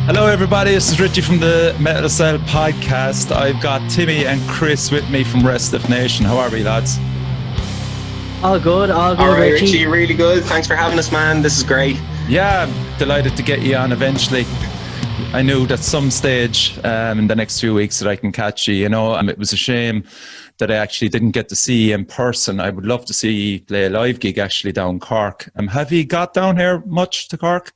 Hello everybody, this is Richie from the Metal Cell podcast. I've got Timmy and Chris with me from Restive Nation. How are we, lads? All good, all right, Richie. Really good. Thanks for having us, man. This is great. Yeah, I'm delighted to get you on eventually. I knew that some stage in the next few weeks that I can catch you, it was a shame that I actually didn't get to see you in person. I would love to see you play a live gig actually down Cork. Have you got down here much to Cork?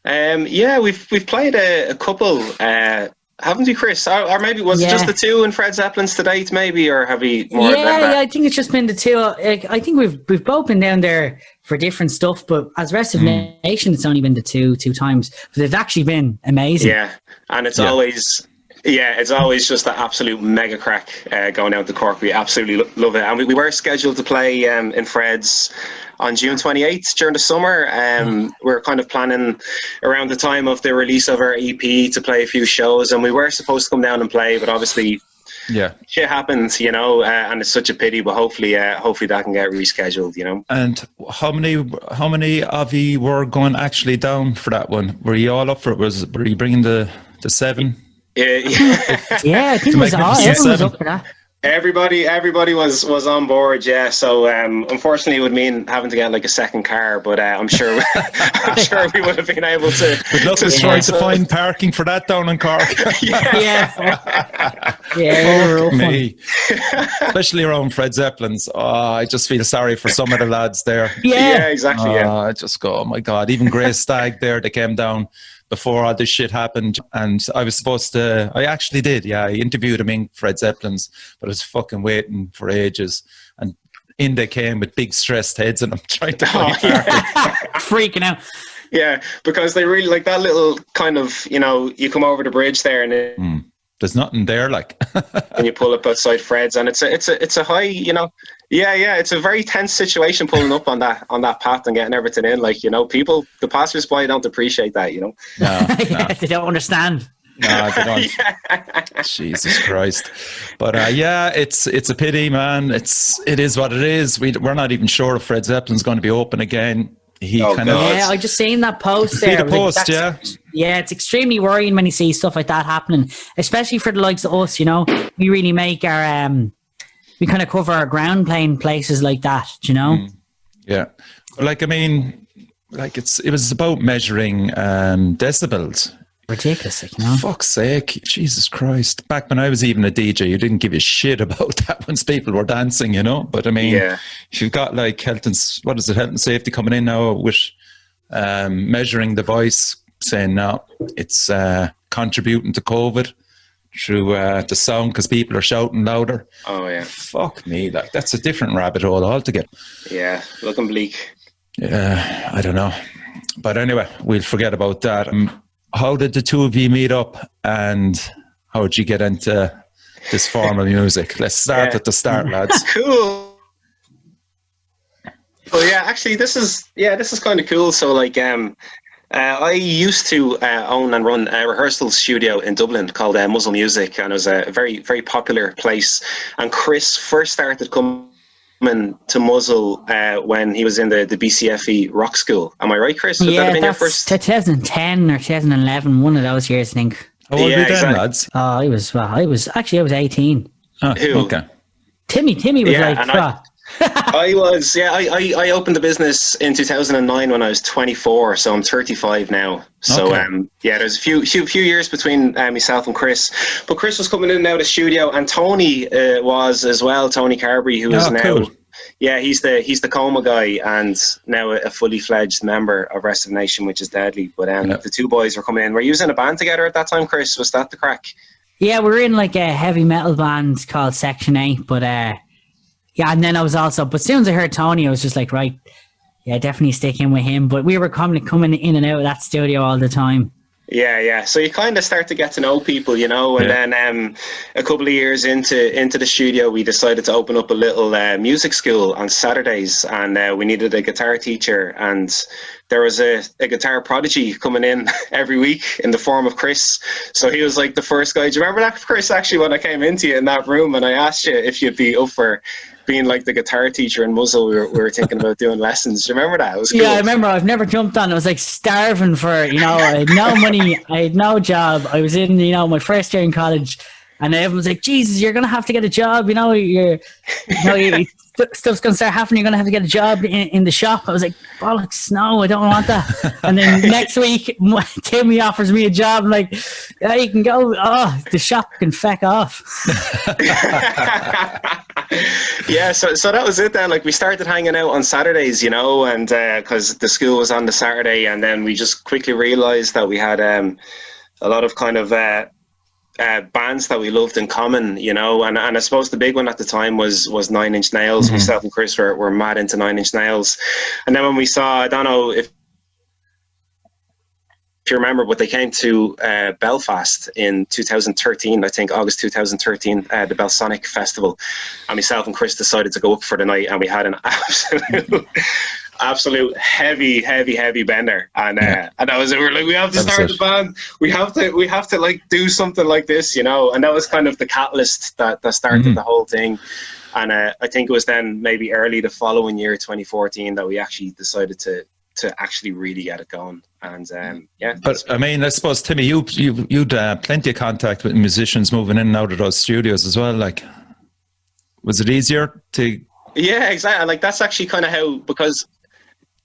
Yeah, we've played a couple, haven't we, Chris? Or maybe was it just the two in Fred Zeppelin's to date, maybe, or have we more than that? Yeah, I think it's just been the two. I think we've both been down there for different stuff, but as Restive Nation, it's only been the two times. But they've actually been amazing. Yeah, and it's always just the absolute mega crack going out to Cork. We absolutely love it. And we were scheduled to play in Fred's on June 28th during the summer. We're kind of planning around the time of the release of our EP to play a few shows, and we were supposed to come down and play, but obviously shit happens, and it's such a pity, but hopefully that can get rescheduled, And how many of you were going actually down for that one? Were you all up for it? Were you bringing the 7? Yeah, I think it was everyone was up for that. Everybody was on board, yeah. So unfortunately, it would mean having to get like a second car, but I'm sure we would have been able to. Good luck with trying to find parking for that down in Cork. Yeah. Me, especially around Fred Zeppelin's. I just feel sorry for some of the lads there. Yeah, exactly. I just go, oh my god! Even Grey Stag there, they came down before all this shit happened, and I was supposed to. I actually did. Yeah, I interviewed him in Fred Zeppelin's, but I was fucking waiting for ages, and in they came with big stressed heads, and I'm trying to find freaking out. Yeah, because they really like that little kind of, you come over the bridge there and there's nothing there, like, and you pull up outside Fred's, and it's a high, it's a very tense situation pulling up on that path and getting everything in, like, people, the passersby don't appreciate that, No, they don't understand. No, they don't. Jesus Christ. But it's a pity, man. It is what it is. We're not even sure if Fred Zeppelin's going to be open again. I just seen that post there. Yeah, it's extremely worrying when you see stuff like that happening, especially for the likes of us. We really make our we kind of cover our ground playing places like that. Yeah, like, I mean, like it was about measuring decibels. Ridiculous, Fuck's sake, Jesus Christ! Back when I was even a DJ, you didn't give a shit about that once people were dancing, But I mean, if you've got like health and safety coming in now with measuring the voice, saying no, it's contributing to COVID through the sound because people are shouting louder. Oh yeah, fuck me, like that's a different rabbit hole altogether. Yeah, looking bleak. Yeah, I don't know, but anyway, we'll forget about that. How did the two of you meet up, and how did you get into this form of music? Let's start at the start, lads. Cool. Well, yeah, actually, this is kind of cool. So, like, I used to own and run a rehearsal studio in Dublin called Muzzle Music, and it was a very, very popular place. And Chris first started coming to Muzzle when he was in the BCFE rock school. Am I right, Chris? Would that have been your first? 2010 or 2011, one of those years, I think. How old were you then, lads? I was 18. Who? Okay. Timmy was I opened the business in 2009 when I was 24, so I'm 35 now. So there's a few years between myself and Chris, but Chris was coming in and out of the studio, and Tony was as well. Tony Carberry, who is now, cool. he's the Coma guy and now a fully fledged member of Restive Nation, which is deadly. But the two boys were coming in. Were you in a band together at that time, Chris? Was that the crack? Yeah, we were in like a heavy metal band called Section 8, but and then I was also, but as soon as I heard Tony, I was just like, right, definitely stick in with him. But we were coming in and out of that studio all the time. Yeah. So you kind of start to get to know people, and then a couple of years into the studio, we decided to open up a little music school on Saturdays, and we needed a guitar teacher, and there was a guitar prodigy coming in every week in the form of Chris. So he was like the first guy. Do you remember that, Chris, actually, when I came into you in that room and I asked you if you'd be up for being like the guitar teacher in Muzzle, we were thinking about doing lessons. Do you remember that? It was cool. Yeah, I remember. I've never jumped on. I was like starving for, I had no money. I had no job. I was in, my first year in college, and everyone's like, Jesus, you're going to have to get a job. Stuff's going to start happening. You're going to have to get a job in the shop. I was like, bollocks, no, I don't want that. And then next week, Timmy offers me a job. I'm like, yeah, you can go. Oh, the shop can feck off. Yeah, so that was it then. Like, we started hanging out on Saturdays, and because the school was on the Saturday, and then we just quickly realized that we had a lot of kind of bands that we loved in common, and I suppose the big one at the time was Nine Inch Nails. Mm-hmm. Myself and Chris were mad into Nine Inch Nails, and then when we saw, I don't know if you remember, but they came to Belfast in 2013, I think August 2013, the Belsonic Festival, and myself and Chris decided to go up for the night, and we had an absolute heavy bender, and that was it. We were like, we have to start the band. We have to like do something like this, and that was kind of the catalyst that started the whole thing. And I think it was then maybe early the following year, 2014, that we actually decided to actually really get it going. And but I mean, I suppose, Timmy, you'd plenty of contact with musicians moving in and out of those studios as well. Like, was it easier to? Yeah, exactly. Like, that's actually kind of how, because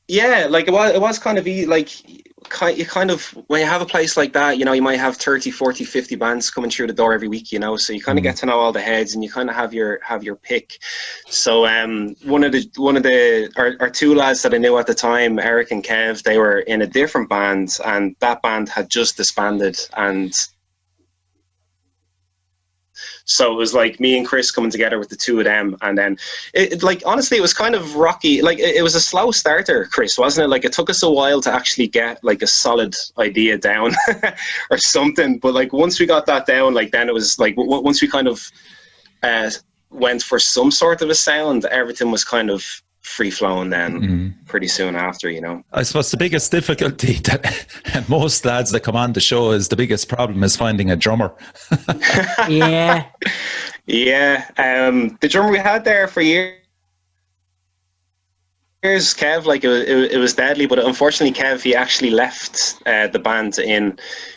like it was kind of like, you kind of, when you have a place like that, you might have 30, 40, 50 bands coming through the door every week, so you kind of get to know all the heads, and you kind of have your pick. So one of our two lads that I knew at the time, Eric and Kev, they were in a different band, and that band had just disbanded, and so it was like me and Chris coming together with the two of them. And then honestly, it was kind of rocky. Like, it was a slow starter, Chris, wasn't it? Like, it took us a while to actually get like a solid idea down or something. But like, once we got that down, like, then it was like, once we kind of went for some sort of a sound, everything was kind of free flowing then pretty soon after, I suppose the biggest difficulty that most lads that come on the show is the biggest problem is finding a drummer. Yeah. The drummer we had there for years, Kev, like, it was deadly, but unfortunately Kev, he actually left the band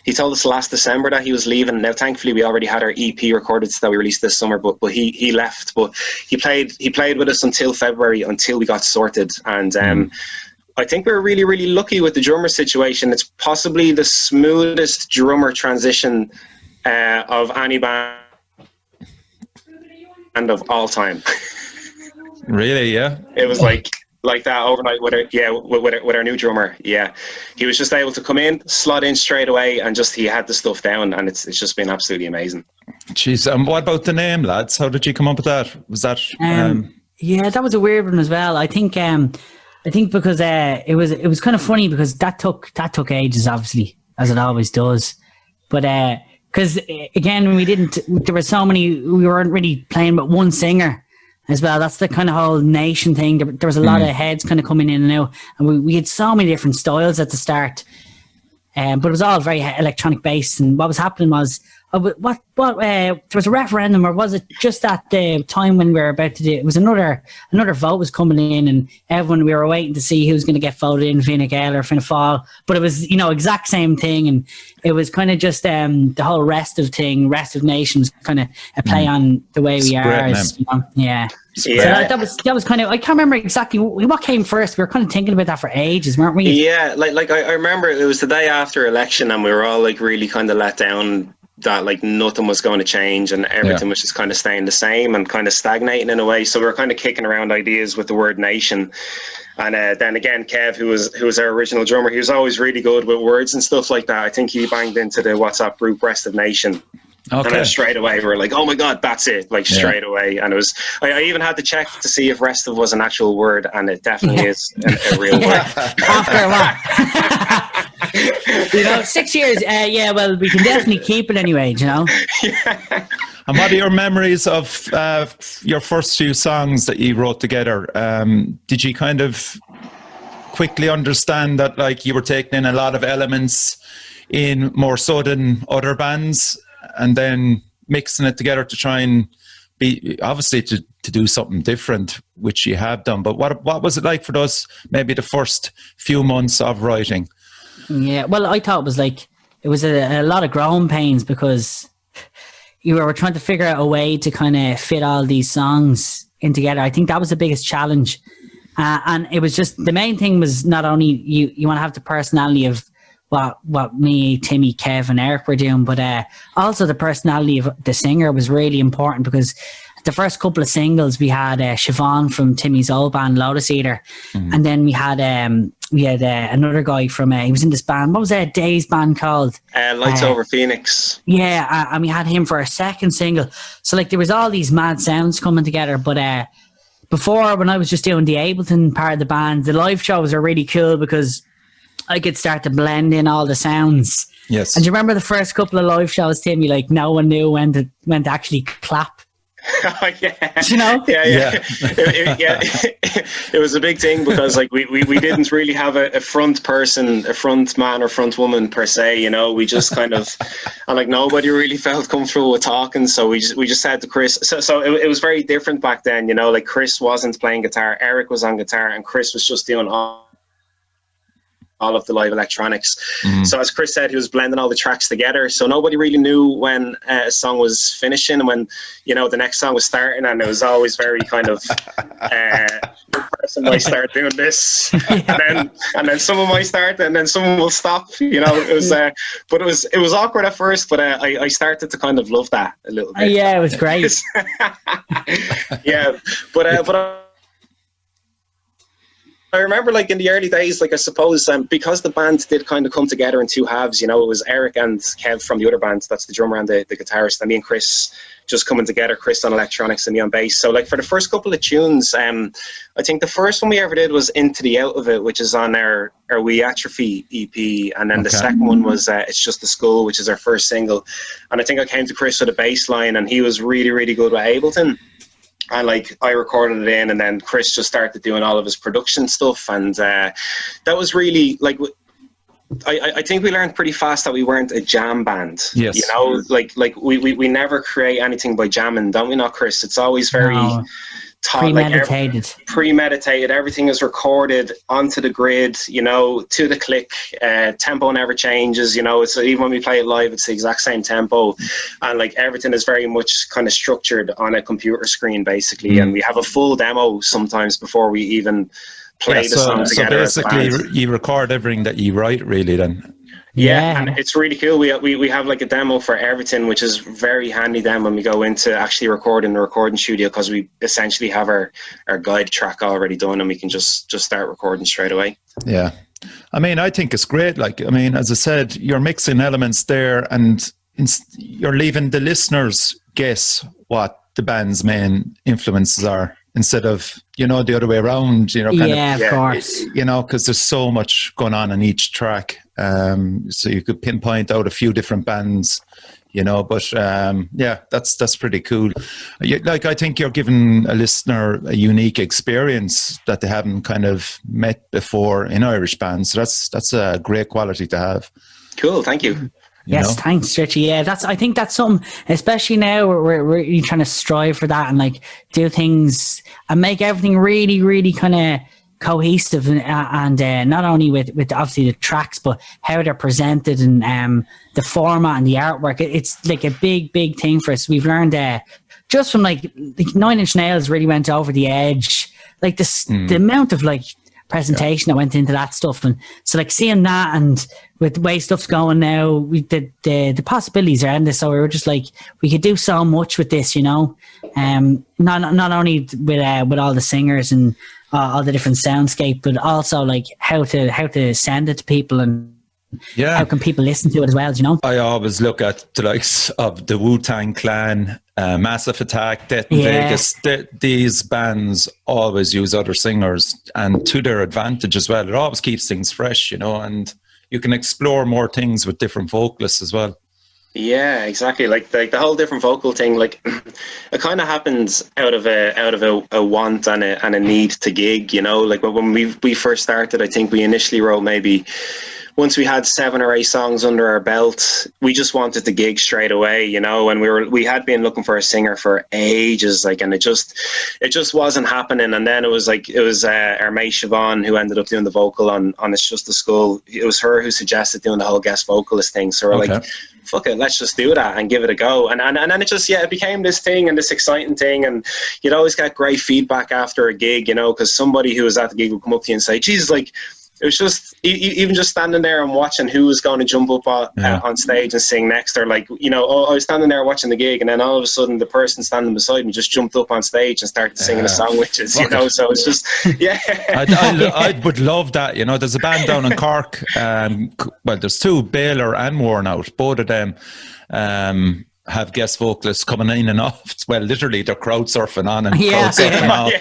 he told us last December that he was leaving. Now thankfully we already had our EP recorded that we released this summer, but he left, but he played with us until February, until we got sorted. And I think we were really, really lucky with the drummer situation. It's possibly the smoothest drummer transition of any band of all time. Really? Yeah, it was like that overnight with our new drummer. Yeah, he was just able to come in, slot in straight away, and he had the stuff down, and it's just been absolutely amazing. Jeez, what about the name, lads? How did you come up with that? Was that? Yeah, that was a weird one as well. I think because it was kind of funny because that took ages, obviously, as it always does. But because again, there were so many, we weren't really playing but one singer as well. That's the kind of whole Nation thing. There was a lot of heads kind of coming in and out, and we had so many different styles at the start. But it was all very electronic based. And what was happening was, there was a referendum, or was it just at the time when we were about to do it? It was another vote was coming in, and we were waiting to see who was going to get voted in, Fine Gael or Fianna Fáil. But it was, exact same thing, and it was kind of just the whole Restive Nation was kind of a play on the way we are. Yeah. So that was kind of, I can't remember exactly what came first. We were kind of thinking about that for ages, weren't we? Yeah, like I remember it was the day after election, and we were all like really kind of let down that like nothing was going to change, and everything was just kind of staying the same and kind of stagnating in a way. So we were kind of kicking around ideas with the word nation. And then again, Kev, who was our original drummer, he was always really good with words and stuff like that. I think he banged into the WhatsApp group Restive Nation. Okay. And then straight away we were like, oh my God, that's it, like straight away. And it was, I even had to check to see if Restive was an actual word, and it definitely is a real word. After what? 6 years, well, we can definitely keep it anyway, Yeah. And what are your memories of your first few songs that you wrote together? Did you kind of quickly understand that like you were taking in a lot of elements in more so than other bands, and then mixing it together to try and be obviously to do something different, which you have done. But what was it like for those, maybe the first few months of writing? Yeah, well, I thought it was a lot of growing pains, because you were trying to figure out a way to kind of fit all these songs in together. I think that was the biggest challenge. And it was just, the main thing was not only you want to have the personality of what me, Timmy, Kev and Eric were doing, but also the personality of the singer was really important, because the first couple of singles we had Siobhan from Timmy's old band Lotus Eater, and then we had another guy from he was in this band. What was that Days band called? Lights Over Phoenix. Yeah, and we had him for our second single. So like there was all these mad sounds coming together. But before, when I was just doing the Ableton part of the band, the live shows are really cool because I could start to blend in all the sounds. Yes. And do you remember the first couple of live shows, Timmy? Like no one knew when to actually clap. Oh, yeah. You know? Yeah. It was a big thing because like we didn't really have a front person, a front man or front woman per se, you know. We just kind of, and like nobody really felt comfortable with talking, so we just said to Chris. So it was very different back then, you know. Like Chris wasn't playing guitar, Eric was on guitar, and Chris was just doing all of the live electronics. So as Chris said, he was blending all the tracks together, so nobody really knew when a song was finishing and when, you know, the next song was starting. And it was always very kind of one person might start doing this and then someone might start and then someone will stop, you know. It was but it was awkward at first, but I started to kind of love that a little bit. Yeah, it was great. Yeah, but I remember, like, in the early days, like, I suppose, because the band did kind of come together in two halves, you know. It was Eric and Kev from the other band, that's the drummer and the guitarist, and me and Chris just coming together, Chris on electronics and me on bass. So, like, for the first couple of tunes, I think the first one we ever did was Into the Out of It, which is on our We Atrophy EP, and then the second one was It's Just the School, which is our first single. And I think I came to Chris with a bass line, and he was really, really good with Ableton. And like I recorded it in, and then Chris just started doing all of his production stuff, and that was really like, I think we learned pretty fast that we weren't a jam band. Yes. You know, like we never create anything by jamming, don't we not, Chris? It's always very premeditated. Premeditated. Everything is recorded onto the grid, you know, to the click. Tempo never changes, you know. It's even when we play it live, it's the exact same tempo, and like everything is very much kind of structured on a computer screen, basically. And we have a full demo sometimes before we even play the song together. So basically, you record everything that you write, really, then. Yeah, and it's really cool. We have like a demo for everything, which is very handy then when we go into actually recording the recording studio, because we essentially have our guide track already done, and we can just start recording straight away. Yeah. I mean, I think it's great. Like, I mean, as I said, you're mixing elements there, and you're leaving the listeners guess what the band's main influences are, instead of, you know, the other way around, you know. Of course. You know, because there's so much going on in each track. So you could pinpoint out a few different bands, you know, but yeah, that's pretty cool. Like, I think you're giving a listener a unique experience that they haven't kind of met before in Irish bands. So that's a great quality to have. Cool, thank you. Yes, thanks, Richie. Yeah, I think that's something, especially now we're really trying to strive for that and like do things and make everything really, really kind of cohesive, and not only with obviously the tracks, but how they're presented and the format and the artwork. It's like a big thing for us. We've learned just from like 9 Inch Nails really went over the edge. Like the amount of like presentation that went into that stuff, and so like seeing that, and with the way stuff's going now, the possibilities are endless. So we were just like, we could do so much with this, you know. Not only with all the singers and all the different soundscape, but also like how to send it to people, and how can people listen to it as well, you know. I always look at the likes of the Wu-Tang Clan, Massive Attack, Death in Vegas. These bands always use other singers, and to their advantage as well. It always keeps things fresh, you know, and you can explore more things with different vocalists as well. Yeah, exactly. Like the whole different vocal thing, like it kind of happens out of a want and a need to gig, you know. Like when we first started, I think we initially wrote maybe once we had 7 or 8 songs under our belt, we just wanted the gig straight away, you know, and we had been looking for a singer for ages, like, and it just wasn't happening. And then it was our mate Siobhan who ended up doing the vocal on It's Just a School. It was her who suggested doing the whole guest vocalist thing. So we're like, fuck it, let's just do that and give it a go. And then it just, it became this thing and this exciting thing. And you'd always get great feedback after a gig, you know, because somebody who was at the gig would come up to you and say, Jesus, like, it was just, even just standing there and watching who was going to jump up on stage and sing next, or like, you know, I was standing there watching the gig, and then all of a sudden the person standing beside me just jumped up on stage and started singing a song, which is, you know, so it's just, I would love that, you know. There's a band down in Cork, well, there's 2, Baylor and Worn Out, both of them have guest vocalists coming in and off. Well, literally they're crowd surfing on and crowd surfing off.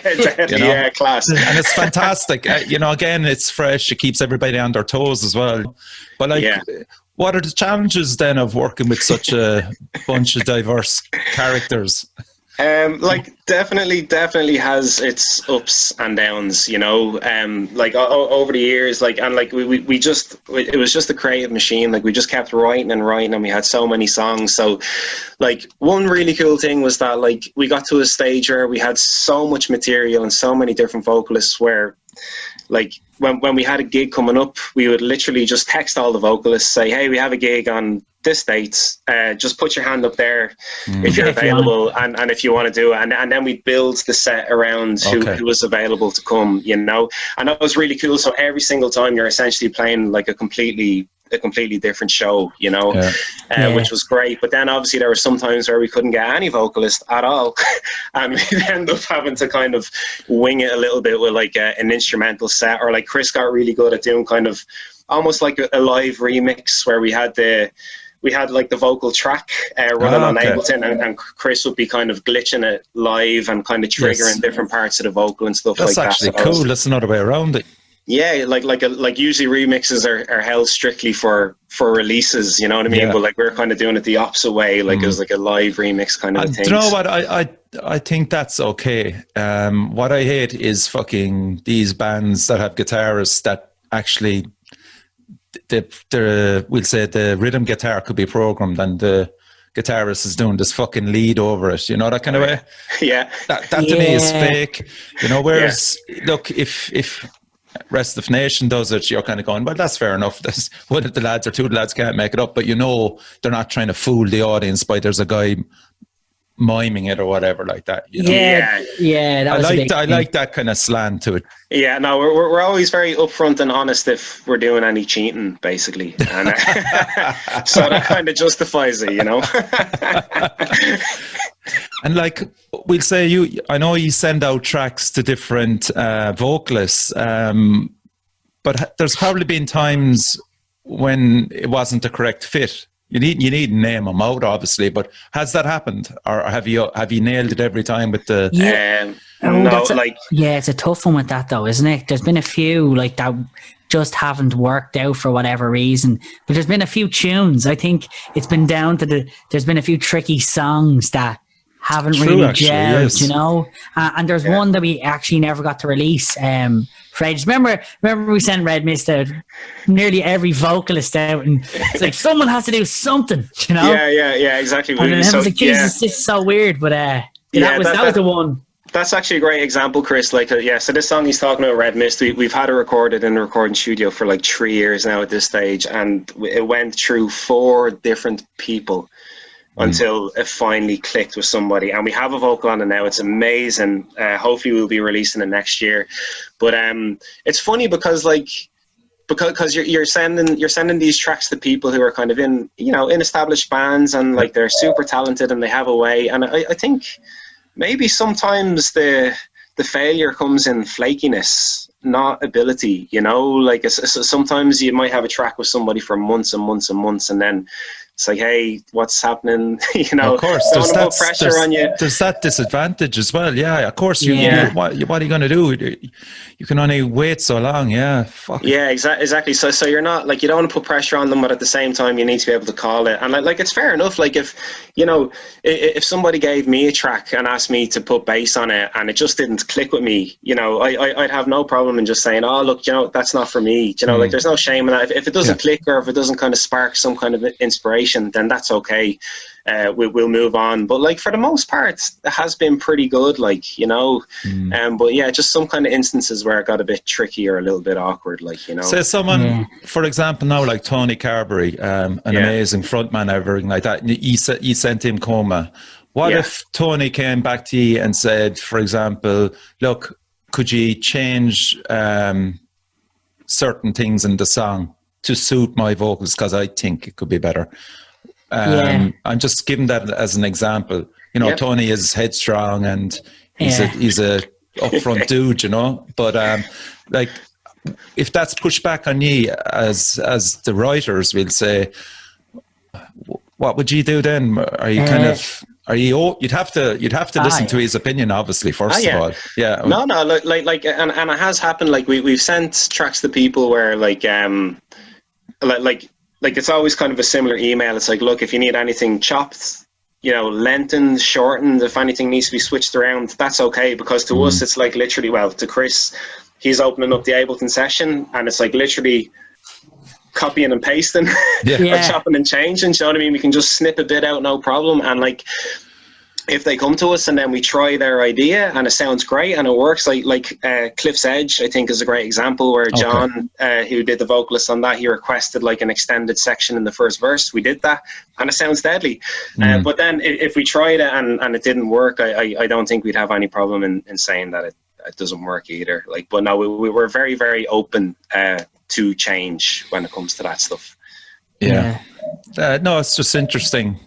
You know? Class. And it's fantastic. You know, again, it's fresh. It keeps everybody on their toes as well. But like, what are the challenges then of working with such a bunch of diverse characters? Like definitely has its ups and downs, you know, like over the years, like, and like we just, it was just a creative machine. Like we just kept writing and we had so many songs. So like one really cool thing was that like we got to a stage where we had so much material and so many different vocalists where like when we had a gig coming up, we would literally just text all the vocalists, say, hey, we have a gig on this date, just put your hand up there if you're available and if you want to do it, and then we build the set around who was available to come, you know. And that was really cool. So every single time you're essentially playing like a completely different show, you know, which was great. But then obviously there were some times where we couldn't get any vocalist at all and we'd end up having to kind of wing it a little bit with like an instrumental set, or like Chris got really good at doing kind of almost like a live remix where we had like the vocal track running on Ableton, and Chris would be kind of glitching it live and kind of triggering different parts of the vocal and stuff like that. That's actually cool. That's another way around it. Yeah, like usually remixes are held strictly for releases, you know what I mean? Yeah. But like we're kind of doing it the opposite way, like it was like a live remix kind of thing. Do you know what? I think that's okay. What I hate is fucking these bands that have guitarists that actually we'll say the rhythm guitar could be programmed and the guitarist is doing this fucking lead over it, you know, that kind of way. Yeah. That to me is fake, you know, whereas look, if Restive Nation does it, you're kind of going, well, that's fair enough. That's one of the lads or 2 of the lads can't make it up, but you know they're not trying to fool the audience by there's a guy miming it or whatever like that, you know? I like that kind of slant to it. Yeah, no, we're always very upfront and honest if we're doing any cheating, basically, and so that kind of justifies it, you know. And like we'll say, I know you send out tracks to different vocalists, but there's probably been times when it wasn't the correct fit. You need to name them out, obviously, but has that happened, or have you nailed it every time with the? It's a tough one with that though, isn't it? There's been a few like that just haven't worked out for whatever reason, but there's been a few tunes. I think it's been down to there's been a few tricky songs that haven't really gelled, you know. And there's one that we actually never got to release. Fred, remember we sent Red Mist out, nearly every vocalist out, and it's like someone has to do something, you know. Yeah, exactly. And then I was like, Jesus, this is so weird, but that was the one. That's actually a great example, Chris. Like, so this song he's talking about, Red Mist, we've had it recorded in the recording studio for like 3 years now at this stage, and it went through 4 different people until it finally clicked with somebody, and we have a vocal on it now. It's amazing. Hopefully we'll be releasing it next year. But it's funny because you're sending these tracks to people who are kind of in established bands, and like they're super talented and they have a way. And I think maybe sometimes the failure comes in flakiness, not ability, you know. Like sometimes you might have a track with somebody for months and months and months, and then It's like, hey, what's happening? You know, of course, don't put pressure on you. There's that disadvantage as well. Yeah, of course. What are you going to do? You can only wait so long. Yeah, fuck. Yeah, exactly. So you're not like, you don't want to put pressure on them, but at the same time, you need to be able to call it. And like it's fair enough. Like if, you know, if somebody gave me a track and asked me to put bass on it and it just didn't click with me, you know, I'd have no problem in just saying, oh, look, you know, that's not for me. You know, like there's no shame in that. If it doesn't click, or if it doesn't kind of spark some kind of inspiration, then that's okay. We'll move on. But like for the most part, it has been pretty good, like, you know. But yeah, just some kind of instances where it got a bit tricky or a little bit awkward, like, you know. Say someone, for example, now like Tony Carberry, an amazing frontman, everything like that. You sent him Coma. What if Tony came back to you and said, for example, look, could you change certain things in the song to suit my vocals because I think it could be better? I'm just giving that as an example. You know, Tony is headstrong and he's a upfront dude, you know. But like, if that's pushed back on you as the writers will say, what would you do then? Are you you'd have to listen to his opinion, obviously, first of all. Yeah. No, like and it has happened. Like we've sent tracks to people where like it's always kind of a similar email. It's like, look, if you need anything chopped, you know, lengthened, shortened, if anything needs to be switched around, that's okay. Because to us, it's like literally, well, to Chris, he's opening up the Ableton session and it's like literally copying and pasting or chopping and changing. Do you know what I mean? We can just snip a bit out, no problem. And like, if they come to us and then we try their idea and it sounds great and it works, like Cliff's Edge, I think, is a great example where John, who did the vocalist on that, he requested like an extended section in the first verse. We did that and it sounds deadly. But then if we tried it and it didn't work, I don't think we'd have any problem in saying that it doesn't work either. Like, but no, we were very, very open to change when it comes to that stuff. No, it's just interesting.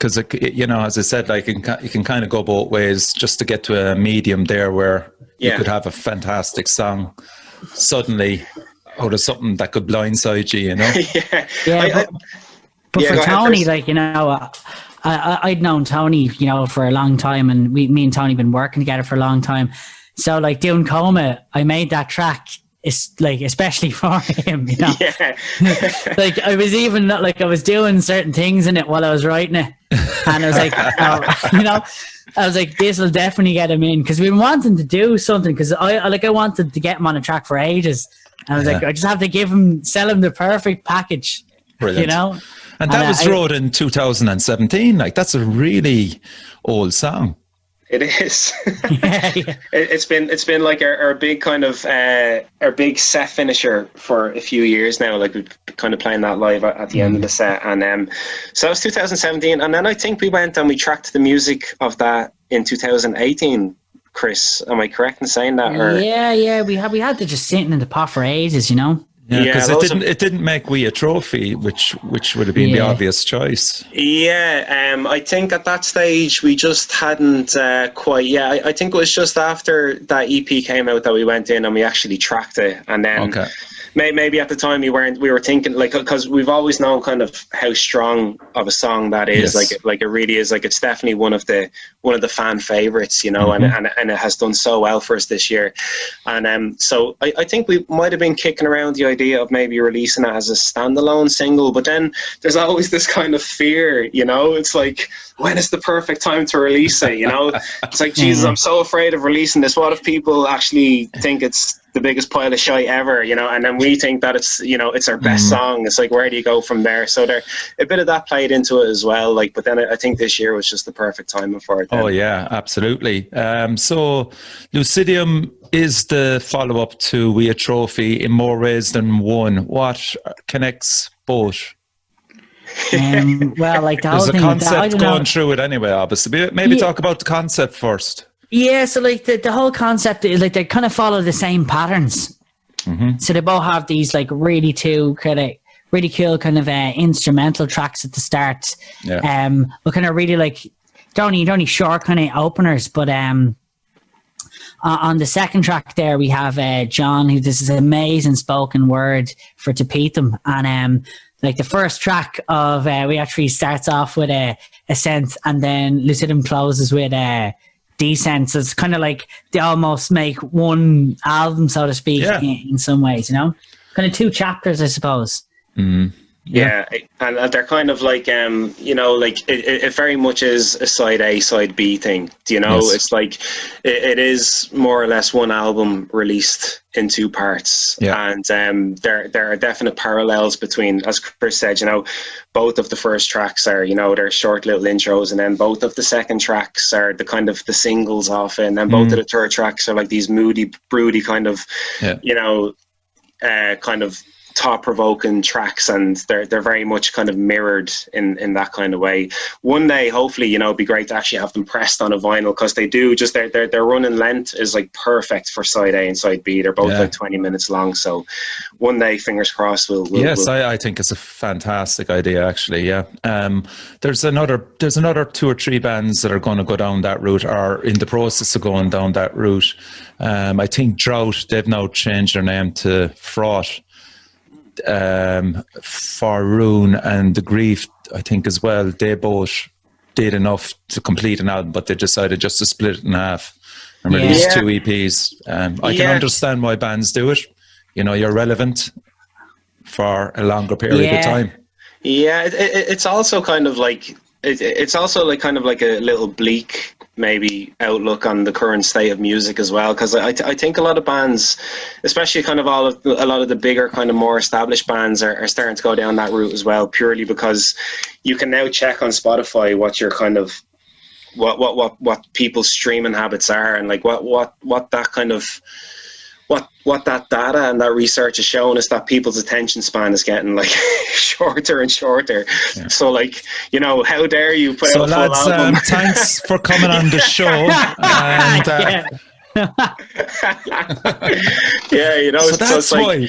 Because, you know, as I said, like you can kind of go both ways just to get to a medium there where you could have a fantastic song suddenly out of something that could blindside you, you know? But for Tony, like, you know, I'd known Tony, you know, for a long time, and me and Tony been working together for a long time. So, like, doing Coma, I made that track. It's like, especially for him, you know. Like, I was even like, I was doing certain things in it while I was writing it, and I was like, you know, I was like, this will definitely get him in, because we been wanting to do something, because I wanted to get him on a track for ages, and I was like, I just have to sell him the perfect package. Brilliant. You know. And that was wrote in 2017. Like, that's a really old song. It is. It's been like our big kind of our big set finisher for a few years now. Like, we've been kind of playing that live at the end of the set, and so that was 2017, and then I think we went and we tracked the music of that in 2018. Chris, am I correct in saying that? Or? Yeah, we had to just sitting in the pot for ages, you know. Yeah, because it didn't make we a trophy, which would have been the obvious choice. Yeah, I think at that stage we just hadn't quite. Yeah, I think it was just after that EP came out that we went in and we actually tracked it, and then maybe at the time we were thinking, like, because we've always known kind of how strong of a song that is. Like it really is. Like, it's definitely one of the fan favorites, you know, and it has done so well for us this year, and so I think we might have been kicking around the idea of maybe releasing it as a standalone single, but then there's always this kind of fear, you know. It's like, when is the perfect time to release it, you know? It's like, Jesus, I'm so afraid of releasing this. What if people actually think it's the biggest pile of shite ever, you know, and then we think that it's, you know, it's our best song. It's like, where do you go from there? So there, a bit of that played into it as well. Like, but then I think this year was just the perfect timing for it then. Oh yeah, absolutely. So Lucidium is the follow-up to We a Trophy in more ways than one. What connects both? Well, like, the whole there's a thing, concept going through it anyway, obviously. Maybe talk about the concept first. Yeah, so like the whole concept is like they kind of follow the same patterns. So they both have these like really cool kind of instrumental tracks at the start. But kind of really like they're only short kind of openers. But on the second track there we have John, who does this amazing spoken word for To Peatham, and like the first track of We Actually starts off with a synth, and then Lucidum closes with a descent. So it's kind of like they almost make one album, so to speak, in some ways, you know, kind of two chapters, I suppose. Yeah, and they're kind of like, you know, like it very much is a side A, side B thing. Do you know? Yes. It's like it is more or less one album released in two parts, and there are definite parallels between, as Chris said, you know, both of the first tracks are, you know, they're short little intros, and then both of the second tracks are the kind of the singles off it, and then both of the third tracks are like these moody, broody kind of, you know, kind of thought-provoking tracks, and they're very much kind of mirrored in that kind of way. One day, hopefully, you know, it'd be great to actually have them pressed on a vinyl, because they do just their running length is like perfect for side A and side B. They're both like 20 minutes long, so one day, fingers crossed, we'll I think it's a fantastic idea, actually. There's another 2 or 3 bands that are going to go down that route, or in the process of going down that route. I think Drought, they've now changed their name to Fraught. Faroon and The Grief, I think as well, they both did enough to complete an album, but they decided just to split it in half and release 2 EPs. I can understand why bands do it. You know, you're relevant for a longer period of time. It's also kind of like it's also like kind of like a little bleak maybe outlook on the current state of music as well, because I think a lot of bands, especially kind of a lot of the bigger kind of more established bands are starting to go down that route as well, purely because you can now check on Spotify what your kind of what people's streaming habits are, and like what that kind of what that data and that research is showing us, that people's attention span is getting like shorter and shorter. So like, you know, how dare you put out a full album? Thanks for coming on the show. And, you know, so that's why.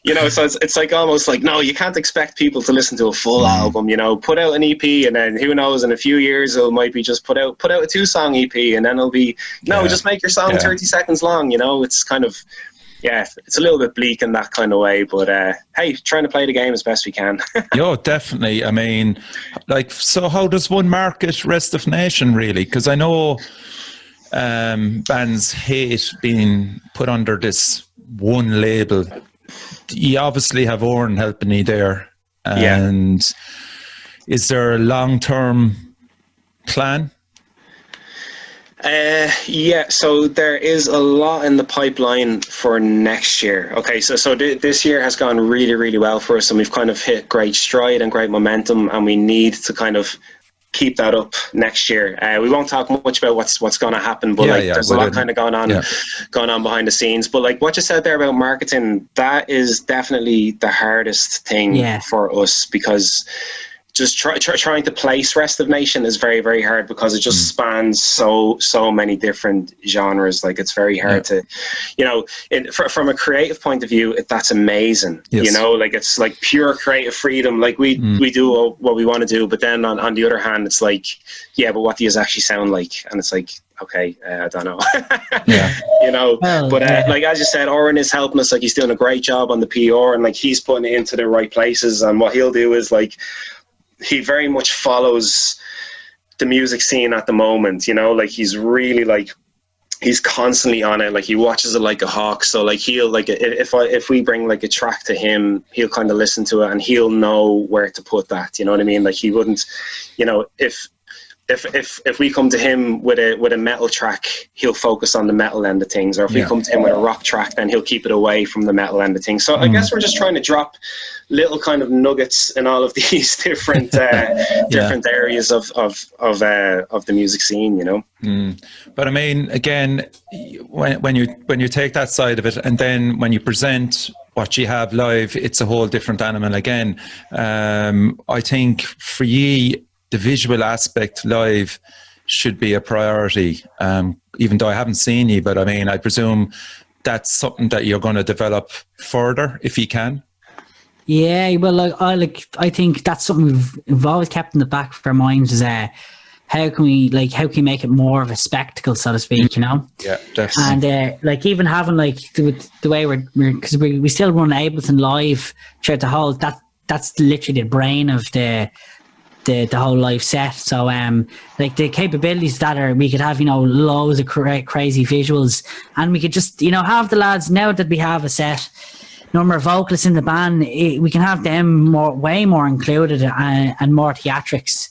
You know, so it's like almost like, no, you can't expect people to listen to a full album. You know, put out an EP, and then who knows, in a few years it might be just put out a 2-song EP, and then it'll be just make your song 30 seconds long. You know, it's kind of it's a little bit bleak in that kind of way, but hey, trying to play the game as best we can. Definitely. I mean, like, so how does one market Restive Nation really? Because I know bands hate being put under this one label. You obviously have Oren helping you there, and is there a long-term plan? So there is a lot in the pipeline for next year. Okay, so this year has gone really, really well for us, and we've kind of hit great stride and great momentum, and we need to kind of keep that up next year. We won't talk much about what's going to happen, but there's a lot kind of going on behind the scenes. But like what you said there about marketing, that is definitely the hardest thing for us, because just trying to place Restive Nation is very, very hard, because it just spans so many different genres. Like, it's very hard to, you know, from a creative point of view, that's amazing. You know, like, it's like pure creative freedom. Like, we do what we want to do, but then on the other hand, it's like, but what do you actually sound like? And it's like, okay, I don't know. You know, like, as you said, Oren is helping us. Like, he's doing a great job on the PR, and like, he's putting it into the right places. And what he'll do is like, he very much follows the music scene at the moment, you know, like, he's really like, he's constantly on it. Like, he watches it like a hawk. So like, he'll like, if we bring like a track to him, he'll kind of listen to it, and he'll know where to put that. You know what I mean? Like, he wouldn't, you know, if we come to him with a metal track, he'll focus on the metal end of things. Or if we come to him with a rock track, then he'll keep it away from the metal end of things. So I guess we're just trying to drop little kind of nuggets in all of these different different areas of the music scene, you know. But I mean, again, when you take that side of it, and then when you present what you have live, it's a whole different animal again. I think for ye, the visual aspect live should be a priority, even though I haven't seen you, but I mean, I presume that's something that you're going to develop further if you can. Yeah, well, I think that's something we've always kept in the back of our minds, is how can we make it more of a spectacle, so to speak, you know? Yeah, definitely. And like even having like the way we're because we still run Ableton live throughout the whole, that's literally the brain of the whole live set. So like the capabilities that are, we could have, you know, loads of crazy visuals, and we could just, you know, have the lads, now that we have a set number of vocalists in the band, we can have them way more included, and more theatrics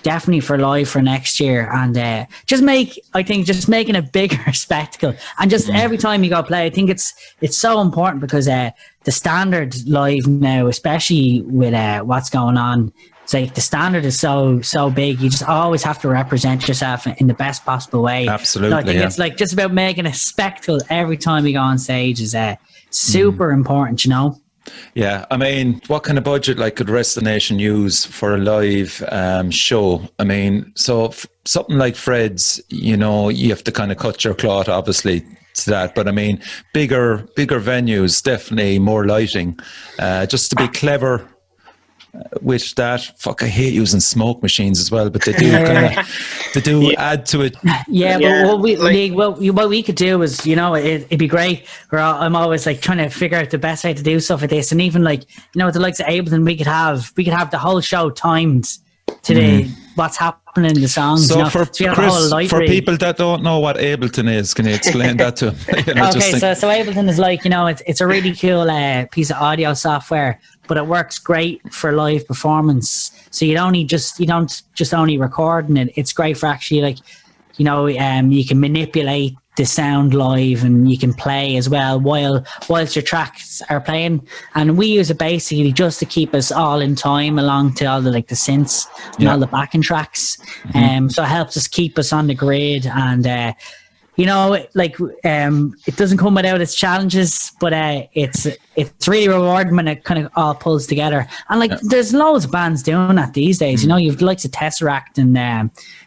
definitely for live for next year. And just making a bigger spectacle, and just every time you go play, I think it's so important, because the standard live now, especially with what's going on, it's like the standard is so big. You just always have to represent yourself in the best possible way. Absolutely. So I think it's like just about making a spectacle every time you go on stage is super important, you know. Yeah, I mean, what kind of budget like could Restive Nation use for a live show? I mean, so something like Fred's, you know, you have to kind of cut your cloth, obviously, to that. But I mean, bigger venues, definitely more lighting, just to be clever with that. Fuck, I hate using smoke machines as well, but they do add to it. Yeah, but what we could do is, you know, it'd be great. I'm always like trying to figure out the best way to do stuff like this, and even like, you know, with the likes of Ableton, we could have the whole show timed to what's happening in the songs. So, you know? for Chris, for people that don't know what Ableton is, can you explain that to them? You know, okay, so Ableton is like, you know, it's a really cool piece of audio software, but it works great for live performance. So you don't just only recording it. It's great for actually, like, you know, you can manipulate the sound live, and you can play as well whilst your tracks are playing. And we use it basically just to keep us all in time along to all the like the synths and all the backing tracks. So it helps us keep us on the grid, and you know, like it doesn't come without its challenges, but it's really rewarding when it kind of all pulls together. And like there's loads of bands doing that these days. You know, you've the likes of Tesseract and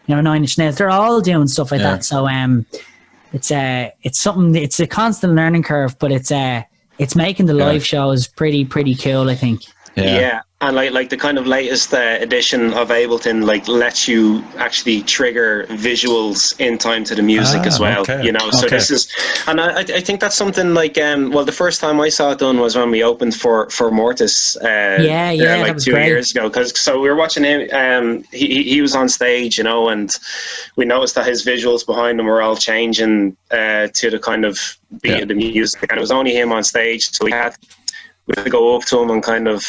you know, 9 Inch Nails. They're all doing stuff like that. So it's something. It's a constant learning curve, but it's making the live shows pretty cool, I think. Yeah. And like the kind of latest edition of Ableton like lets you actually trigger visuals in time to the music as well. Okay. You know, so this is, and I think that's something like well, the first time I saw it done was when we opened for Mortis. Like 2 years ago. So we were watching him. He was on stage, you know, and we noticed that his visuals behind him were all changing to the kind of beat of the music, and it was only him on stage, so we had to go up to him and kind of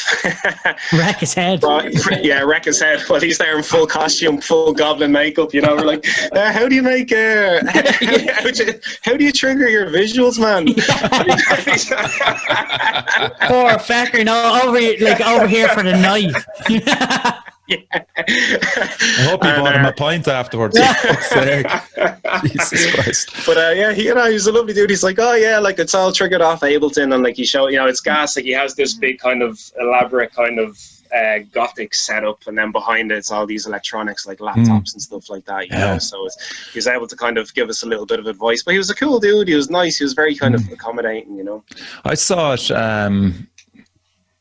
wreck his head. Wreck his head while he's there in full costume, full goblin makeup. You know, we're like, how do you make? How do you trigger your visuals, man? Poor fecker, you know, over here for the night. I hope he bought him a pint afterwards. Jesus Christ. But he was a lovely dude. He's like, oh yeah, like it's all triggered off Ableton, and like he showed, you know, it's gas. Like he has this big kind of elaborate kind of gothic setup, and then behind it's all these electronics like laptops and stuff like that. You know, so he was able to kind of give us a little bit of advice. But he was a cool dude. He was nice. He was very kind of accommodating. You know, I saw it.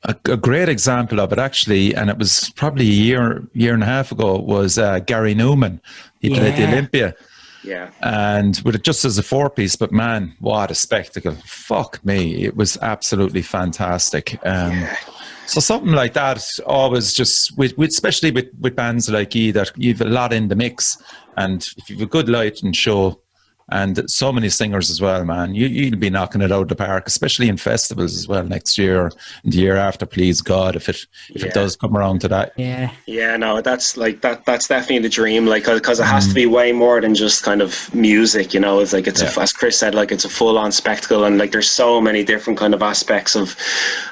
A great example of it, actually, and it was probably a year and a half ago, was Gary Newman. He played the Olympia. Yeah. And with it just as a 4-piece, but man, what a spectacle. Fuck me. It was absolutely fantastic. So something like that always just, especially with bands like you, that you've a lot in the mix, and if you've a good lighting show, and so many singers as well, man. You'll be knocking it out of the park, especially in festivals as well next year and the year after. Please God, if it does come around to that. Yeah, no, that's definitely the dream. Like, because it has to be way more than just kind of music. You know, it's like as Chris said, like it's a full-on spectacle, and like there's so many different kind of aspects of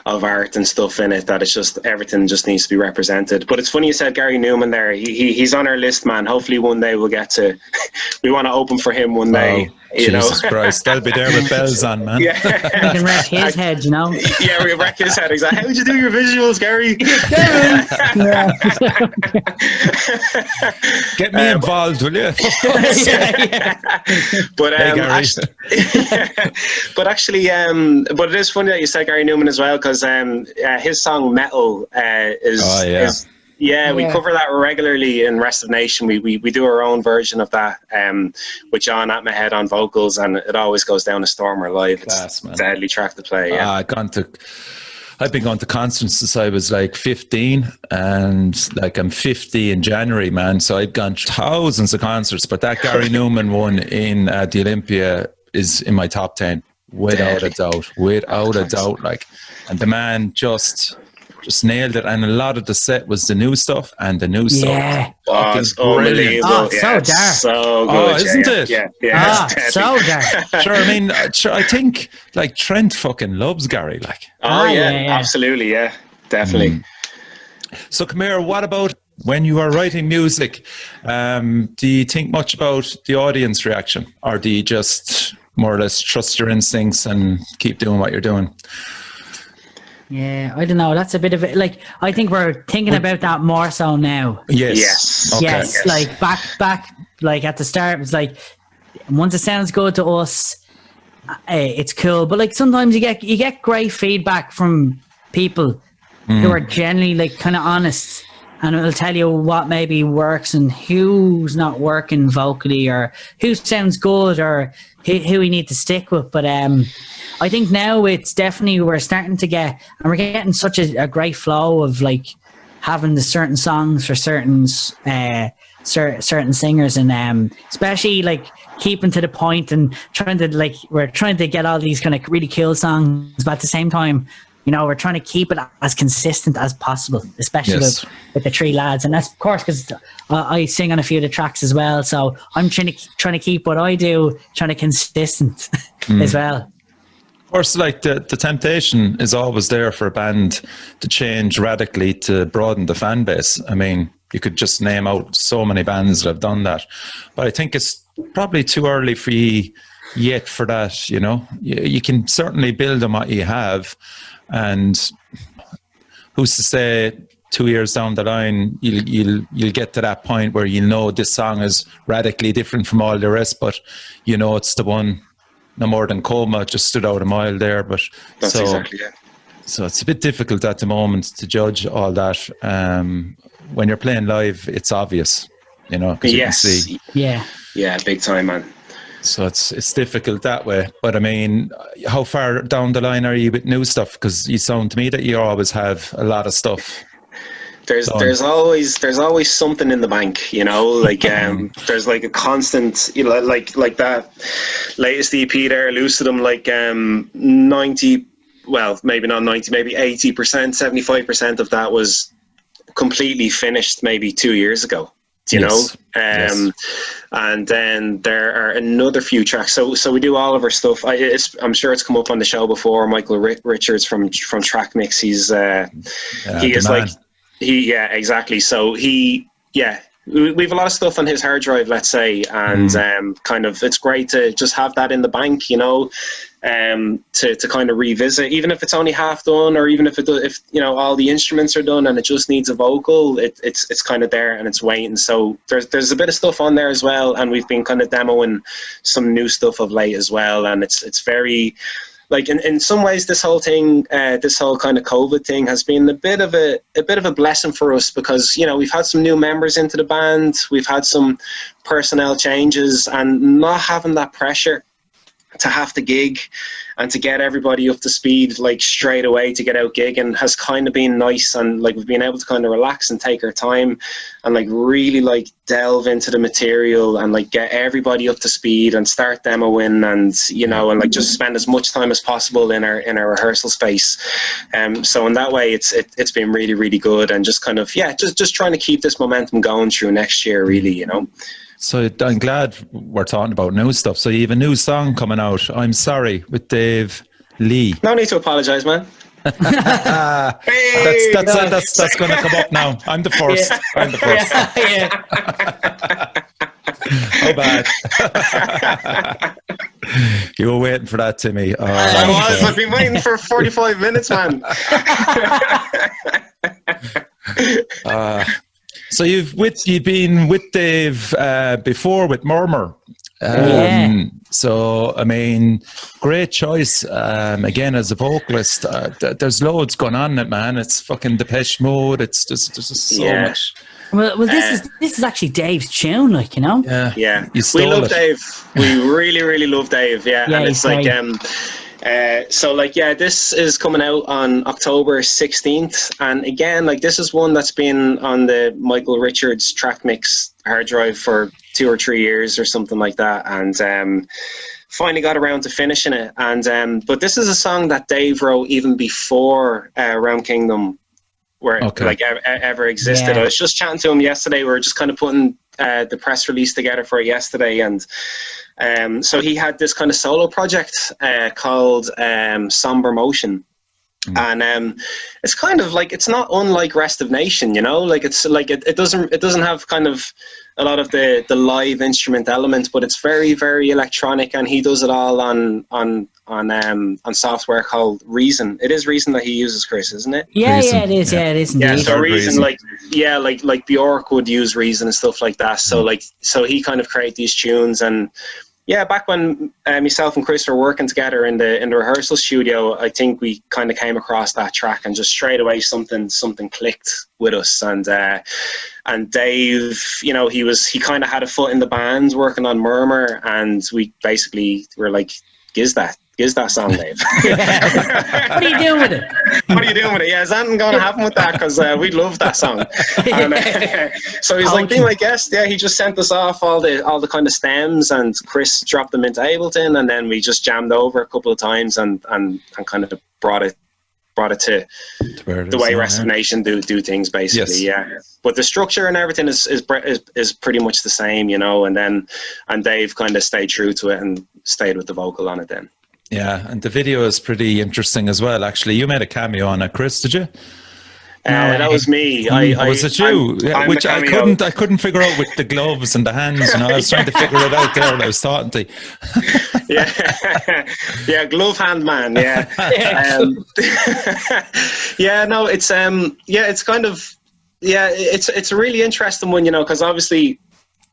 art and stuff in it that it's just everything just needs to be represented. But it's funny you said Gary Newman there. He's on our list, man. Hopefully one day we'll get to. We want to open for him one day. Jesus Christ, they'll be there with bells on, man. We can wreck his head, you know. Yeah, we wreck his head. Exactly. How would you do your visuals, Gary? Get me involved, will you? But actually, but it is funny that you said Gary Newman as well, because his song "Metal" is Yeah, we cover that regularly in Restive Nation. We do our own version of that with John at my head on vocals, and it always goes down a stormer live. It's a deadly track to play. Yeah, I've been going to concerts since I was like 15, and like I'm 50 in January, man. So I've gone thousands of concerts, but that Gary Newman one in the Olympia is in my top 10 without a doubt. Like, and the man just nailed it, and a lot of the set was the new stuff, and the new stuff. It's unbelievable. Oh, so dark. So good. Isn't it? Yeah. So dark. Sure, I mean, I think like Trent fucking loves Gary. Like, absolutely, yeah, definitely. So, come here. What about when you are writing music? Do you think much about the audience reaction, or do you just more or less trust your instincts and keep doing what you're doing? Yeah, I don't know. That's a bit of it. Like, I think we're thinking about that more so now. Yes. Okay. Yes. Like back, like at the start, it was like, once it sounds good to us, it's cool. But like sometimes you get great feedback from people who are generally like kind of honest, and it'll tell you what maybe works and who's not working vocally, or who sounds good, or who we need to stick with. But I think now it's definitely, we're starting to get, and we're getting such a great flow of like having the certain songs for certain singers, and especially like keeping to the point and we're trying to get all these kind of really cool songs, but at the same time, you know, we're trying to keep it as consistent as possible, especially with the three lads. And that's, of course, because I sing on a few of the tracks as well. So I'm trying to keep what I do, trying to consistent as well. Of course, like the temptation is always there for a band to change radically to broaden the fan base. I mean, you could just name out so many bands that have done that. But I think it's probably too early for you yet for that, you know. You can certainly build on what you have. And who's to say 2 years down the line you'll get to that point where you know this song is radically different from all the rest, but you know it's the one. No More Than Coma just stood out a mile there, but that's exactly it. So it's a bit difficult at the moment to judge all that. When you're playing live, it's obvious, you know. Yes. You can see. Yeah, big time, man. So it's difficult that way. But I mean, how far down the line are you with new stuff? Because you sound to me that you always have a lot of stuff. There's always something in the bank, you know, like there's like a constant, you know, like that latest EP there, Lucidum, like 90, well, maybe not 90, maybe 80%, 75% of that was completely finished maybe 2 years ago. You know, and then there are another few tracks. So we do all of our stuff. I'm sure it's come up on the show before. Michael Richards from Track Mix. He is like, exactly. So we have a lot of stuff on his hard drive, let's say, and kind of it's great to just have that in the bank, you know, to kind of revisit, even if it's only half done, or even if you know all the instruments are done and it just needs a vocal, it's kind of there and it's waiting. So there's a bit of stuff on there as well, and we've been kind of demoing some new stuff of late as well, and it's very, like, in some ways this whole thing, this whole kind of COVID thing has been a bit of a blessing for us, because, you know, we've had some new members into the band, we've had some personnel changes, and not having that pressure to have to gig and to get everybody up to speed like straight away to get out gigging has kind of been nice. And like we've been able to kind of relax and take our time and like really like delve into the material and like get everybody up to speed and start demoing, and you know, and like just spend as much time as possible in our rehearsal space. So in that way it's been really, really good, and just kind of just trying to keep this momentum going through next year, really, you know. So I'm glad we're talking about new stuff. So you have a new song coming out, I'm Sorry, with Dave Lee. No need to apologise, man. That's going to come up now. I'm the first. Yeah. I'm the first. How bad. You were waiting for that, Timmy. I've been waiting for 45 minutes, man. So you've been with Dave before with Murmur, So, I mean, great choice. Again, as a vocalist, there's loads going on in it, man. It's fucking Depeche Mode. It's just so much. Well, this is actually Dave's tune, like, you know. Yeah. We love Dave. We really, really love Dave. Yeah, and it's like so like this is coming out on October 16th, and again, like, this is one that's been on the Michael Richards track mix hard drive for 2 or 3 years or something like that, and finally got around to finishing it. And but this is a song that Dave wrote even before Realm Kingdom ever existed. I was just chatting to him yesterday. We were just kind of putting the press release together for it yesterday, and so he had this kind of solo project called Somber Motion. And it's kind of like, it's not unlike Restive Nation, you know, like it's like it doesn't have kind of a lot of the live instrument elements, but it's very, very electronic, and he does it all on software called Reason. It is Reason that he uses, Chris, isn't it? Yeah, it is. Yeah, it is indeed. Yeah, so Reason, like Bjork would use Reason and stuff like that. So so he kind of create these tunes. And yeah, back when myself and Chris were working together in the rehearsal studio, I think we kind of came across that track, and just straight away something clicked with us. And Dave, you know, he kind of had a foot in the band working on Murmur, and we basically were like, giz that song, Dave. What are you doing with it? What are you doing with it? Yeah, is anything going to happen with that? Because we love that song. And, so he's like, being my guest. Yeah, he just sent us off all the kind of stems, and Chris dropped them into Ableton, and then we just jammed over a couple of times and kind of brought it to the way Restive Nation do things, basically. Yes. Yeah, but the structure and everything is pretty much the same, you know. And Dave kind of stayed true to it and stayed with the vocal on it then. Yeah, and the video is pretty interesting as well. Actually, you made a cameo on it, Chris, did you? No, that was me. Was it you? Which I couldn't figure out with the gloves and the hands. You know, I was trying to figure it out there, and I was talking to you. yeah, glove hand man. Yeah, yeah. No, it's it's kind of it's a really interesting one, you know, because obviously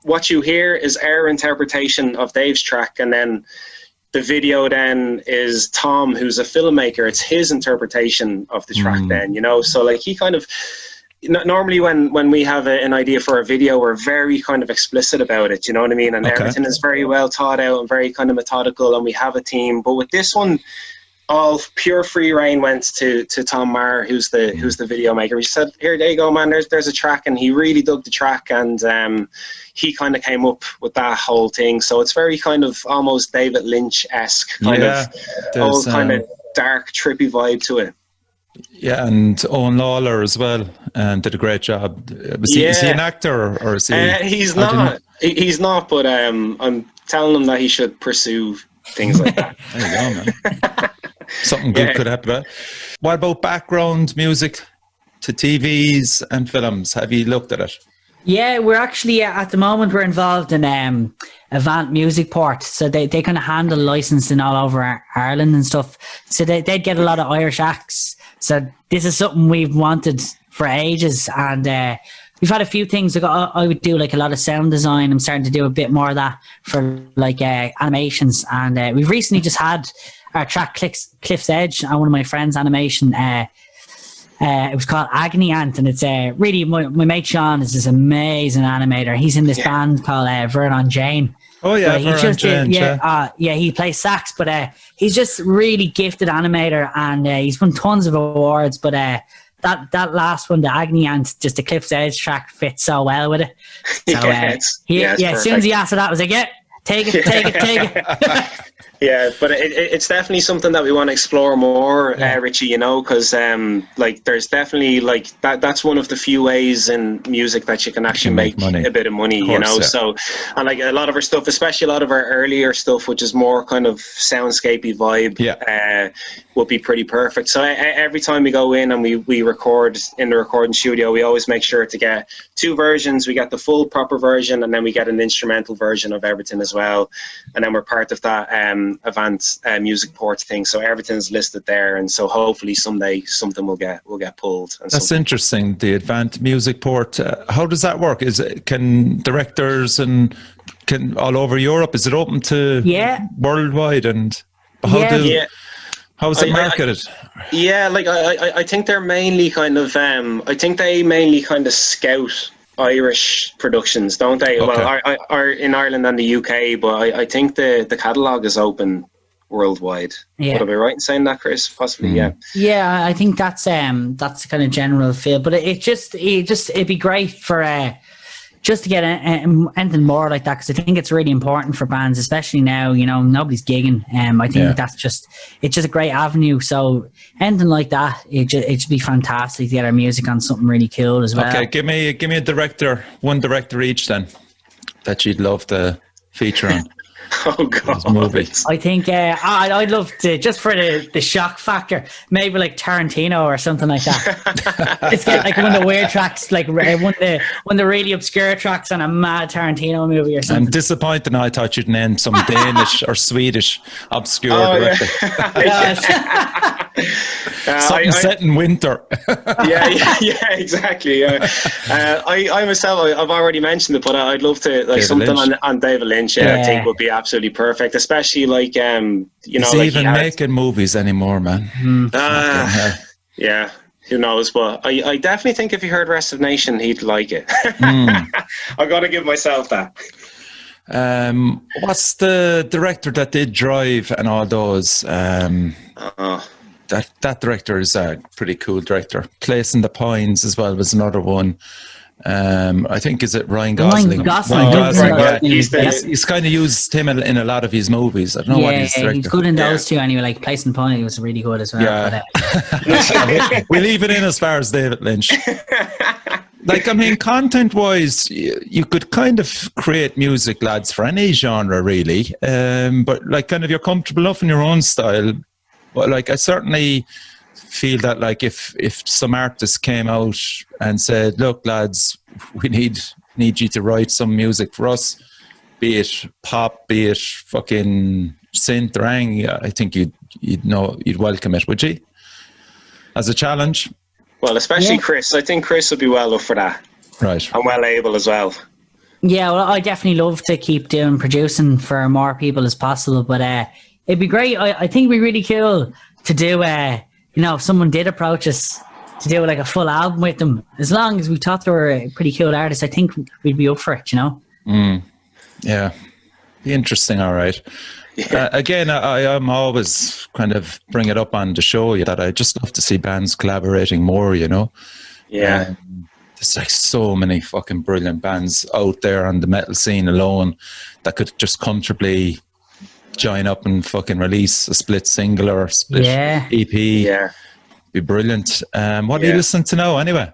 what you hear is our interpretation of Dave's track, and then the video then is Tom, who's a filmmaker. It's his interpretation of the track then, you know. So like, he kind of, normally when we have an idea for a video, we're very kind of explicit about it, you know what I mean? And everything is very well thought out and very kind of methodical, and we have a team. But with this one, all pure free reign went to Tom Maher, who's the video maker. He said, "Here, there you go, man. There's a track," and he really dug the track, and he kind of came up with that whole thing. So it's very kind of almost David Lynch-esque kind of old kind of dark, trippy vibe to it. Yeah, and Owen Lawler as well, and did a great job. Is he an actor, or is he? He's not. He's not. But I'm telling him that he should pursue things like that. There you go, man. Something good could happen. What about background music to TVs and films? Have you looked at it? Yeah, we're actually at the moment we're involved in Avant Music Port, so they kind of handle licensing all over Ireland and stuff. So they'd get a lot of Irish acts. So this is something we've wanted for ages, and we've had a few things. Like I would do like a lot of sound design. I'm starting to do a bit more of that for like animations, and we've recently just had our track Cliff's Edge on one of my friends' animation. It was called Agony Ant, and it's really my mate Sean is this amazing animator. He's in this band called Vernon Jane. Oh yeah, he just did, he plays sax, but he's just really gifted animator, and he's won tons of awards. But that last one, the Agony Ant, just the Cliff's Edge track fits so well with it. So, as soon as he asked for that, I was like, yeah, take it. Yeah, but it's definitely something that we want to explore more, Richie, you know, because like there's definitely like that's one of the few ways in music that you can actually make a bit of money, you know. So, and like a lot of our stuff, especially a lot of our earlier stuff, which is more kind of soundscapey vibe, would be pretty perfect. So every time we go in and we record in the recording studio, we always make sure to get 2 versions. We get the full proper version, and then we get an instrumental version of everything as well, and then we're part of that Avant music port thing, so everything's listed there, and so hopefully someday something will get pulled. And that's interesting. The Avant music port. How does that work? Can directors and can all over Europe? Is it open to worldwide? And how is it marketed? I think they're mainly kind of they mainly kind of scout Irish productions, don't they? Okay. Well, are in Ireland and the UK, but I think the catalogue is open worldwide. Would I be right in saying that, Chris? Possibly, yeah. I think that's kind of general feel, but it'd be great for just to get anything more like that, because I think it's really important for bands, especially now, nobody's gigging. I think it's just a great avenue. So anything like that, it'd be fantastic to get our music on something really cool as well. Okay, give me a director, one director each then, that you'd love to feature on. Oh God! Movie. I think I'd love to, just for the shock factor, maybe like Tarantino or something like that. Just get like one of the weird tracks, like one of the really obscure tracks on a mad Tarantino movie or something. I'm disappointed. I thought you'd name some Danish or Swedish obscure director. Something set in winter. yeah, exactly. I myself, I've already mentioned it, but I'd love to something on David Lynch. I think would be absolutely perfect, especially like Is he even making movies anymore, man? Yeah, who knows? But I definitely think if he heard Restive Nation, he'd like it. I've got to give myself that. What's the director that did Drive and all those? That director is a pretty cool director. Place in the Pines as well was another one. I think, is it Ryan Gosling? Ryan Gosling. He's kind of used him in a lot of his movies. I don't know what he's directed. He's good in those two anyway. Like Place in the Pines was really good as well. Yeah. But, we leave it in as far as David Lynch. Like, I mean, content-wise, you could kind of create music, lads, for any genre, really. But, like, kind of you're comfortable enough in your own style. But, like, I certainly feel that, like, if some artist came out and said, look, lads, we need you to write some music for us, be it pop, be it fucking synth or anything, I think you'd welcome it, would you? As a challenge? Well, especially Chris. I think Chris would be well up for that. Right. And well able as well. Yeah, well, I definitely love to keep doing producing for more people as possible, but it'd be great. I think it'd be really cool to do, if someone did approach us to do like a full album with them, as long as we thought they were a pretty cool artist, I think we'd be up for it, Yeah. Be interesting, all right. Yeah. Again, I am always kind of bring it up on the show that I just love to see bands collaborating more, Yeah. There's like so many fucking brilliant bands out there on the metal scene alone that could just comfortably join up and fucking release a split single or a split EP. Yeah. Be brilliant. What are you listening to now anyway?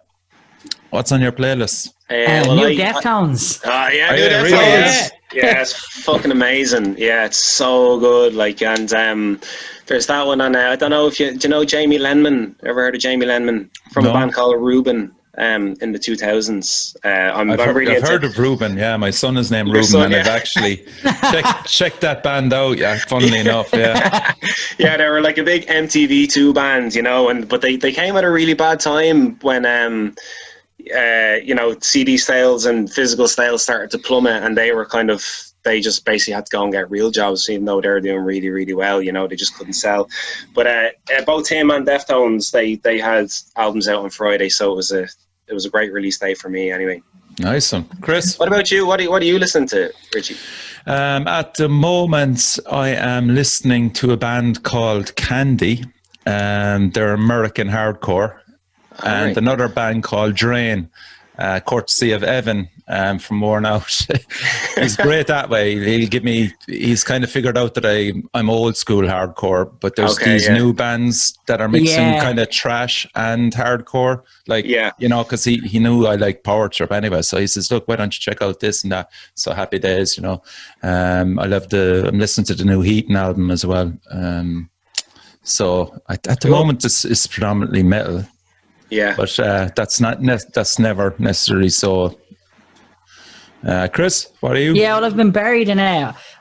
What's on your playlist? New Deftones. New Deftones. Yeah, it's fucking amazing. Yeah, it's so good. Like, and there's that one on. I don't know if do you know Jamie Lenman? Ever heard of Jamie Lenman from a band called Reuben? In the 2000s. I've heard of Reuben. Yeah, my son is named Reuben, and I've actually checked that band out. Yeah, funnily enough. Yeah. Yeah, they were like a big MTV2 band, but they came at a really bad time when CD sales and physical sales started to plummet, and they just basically had to go and get real jobs, even though they were doing really, really well. They just couldn't sell. But both him and Deftones, they had albums out on Friday, so it was a great release day for me. Anyway, nice one, Chris. What about you? What are you listening to, Richie? At the moment, I am listening to a band called Candy. They're American hardcore, and another band called Drain. Courtesy of Evan from Worn Out. He's great that way. He's kind of figured out that I'm old school hardcore, but there's these new bands that are mixing kind of trash and hardcore. Like, because he knew I like Power Trip anyway. So he says, look, why don't you check out this and that? So Happy Days, I'm listening to the new Heaton album as well. So at the moment, it's predominantly metal. Yeah, but that's never necessarily so Chris, what are you? Yeah, well, I've been buried in